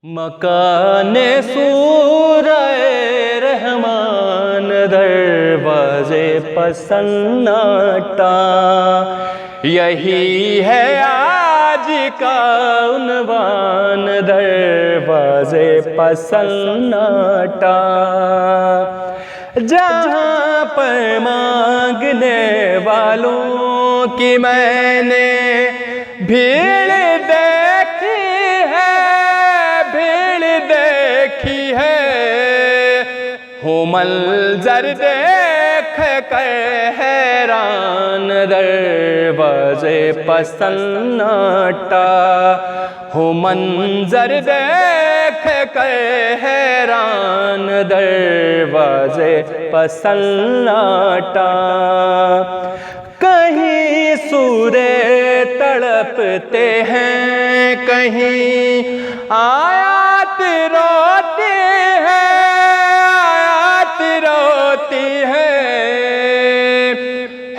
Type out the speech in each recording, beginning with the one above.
مکان سورہ رحمان دروازے پسناٹا، یہی ہے آج کا عنوان دروازے پسناٹا، جہاں پر مانگنے والوں کی میں نے بھیڑ دیکھی ہے، ہوں منظر دیکھ کر حیران دروازے پسناٹا، ہوں منظر دیکھ کر حیران دروازے پسناٹا، کہیں سورے تڑپتے ہیں، کہیں آیات روتی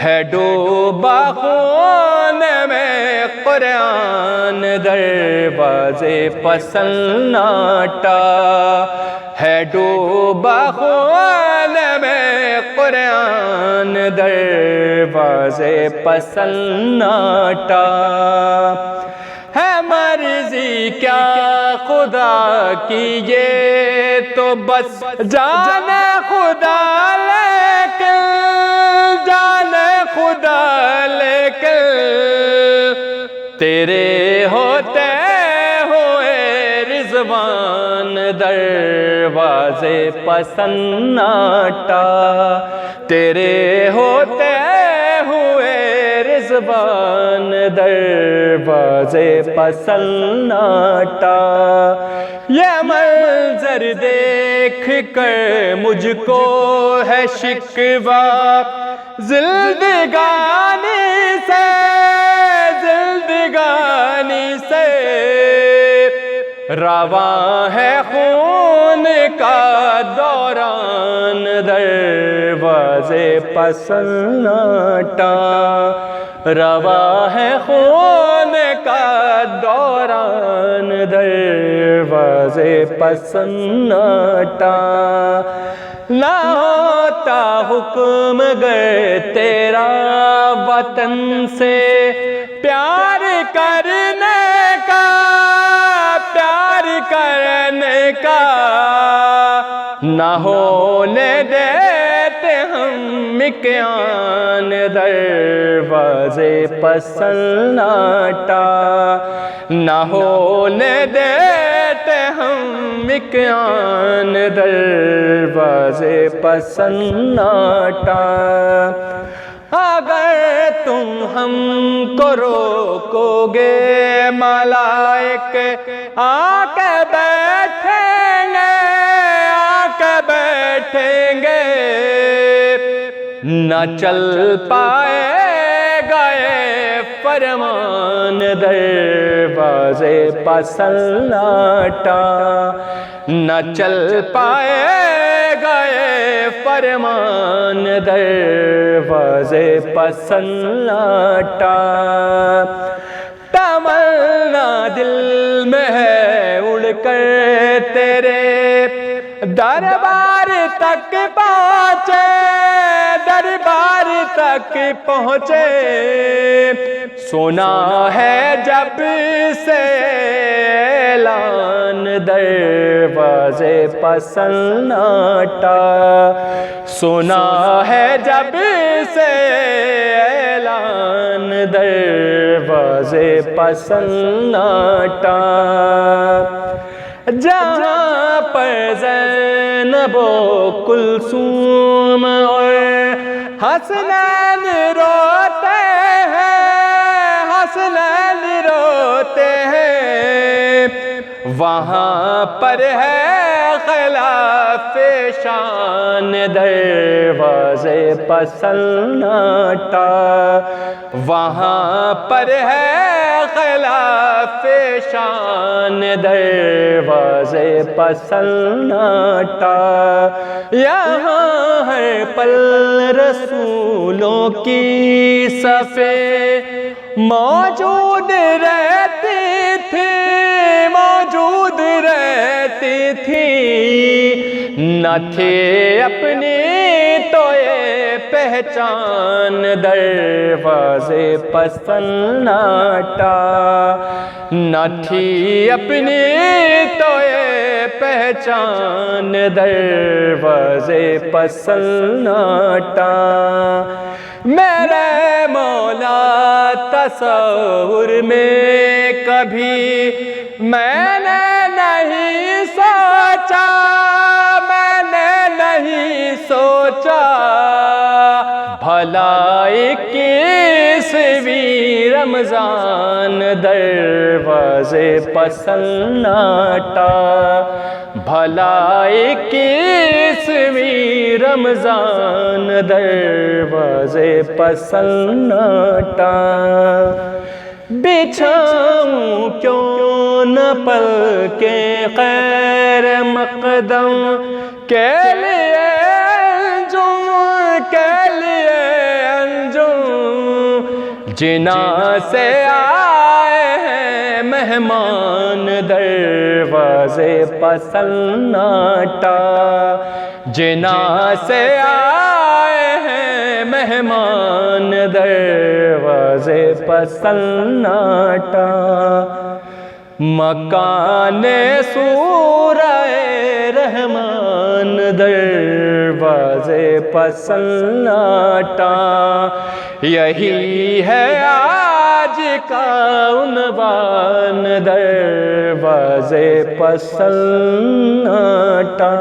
ہے ڈوبا خون میں قرآن دروازے پسناٹا، ہے ڈوبا خون میں قرآن دروازے پسناٹا، ہے مرضی کیا خدا کی یہ تو بس جانے خدا، لیکن تیرے ہوتے ہوئے رضوان دروازے پسناٹا، تیرے ہوتے ہوئے رضوان دروازے پسناٹا، یہ منظر دیکھ کر مجھ کو ہے شکوہ زندگانی سے، رواں ہے خون کا دوران دروازے پسناٹا، رواں ہے خون کا دوران دروازے پسناٹا، نہ ہوتا حکم گر تیرا وطن سے پیار کرنے کا، نہ ہونے دیتے ہم مکیان دروازے پسناٹا، نہ ہونے دیتے ہم مکیان دروازے پسناٹا، اگر تم ہم کو روکو گے ملائک آ کے بیٹھیں گے، نہ چل پائے گئے فرمان دروازے پسناٹا، نہ چل پائے گئے فرمان دروازے پسناٹا، تمنا دل میں ہے اڑ کر تیرے دربار تک پہنچے، سنا ہے جب سے اعلان دروازے پسناٹا، سنا ہے جب سے اعلان دروازے پسناٹا، جہاں پر زینب و کلثوم اور حسنین روتے ہیں، وہاں پر ہے خلاف شان دروازے پسناٹا، وہاں پر ہے خلاف شان دروازے پسناٹا، یہاں ہر پل رسولوں کی صفیں موجود رہتی تھی، موجود رہتی نہ تھی اپنی تو یہ پہچان، دروازے پسناٹا، نہ تھی اپنی تو یہ پہچان، دروازے پسناٹا۔ میرے مولا تصور میں کبھی میں نے نہیں سوچا، میں نے نہیں سوچا، بھلا 21ویں رمضان دروازے پسناٹا، بھلا 21ویں رمضان دروازے پسناٹا۔ بچھاؤں کیوں نہ پل کے خیر مقدم کے لیے انجم، کے لیے انجم، جنا سے آئے ہیں مہمان دروازے پسناٹا، جنا سے آئے ہیں مہمان دروازے پسناٹا۔ مکان سورہ رحمان دروازے پسناٹا، یہی ہے آج کا عنوان دروازے پسناٹا۔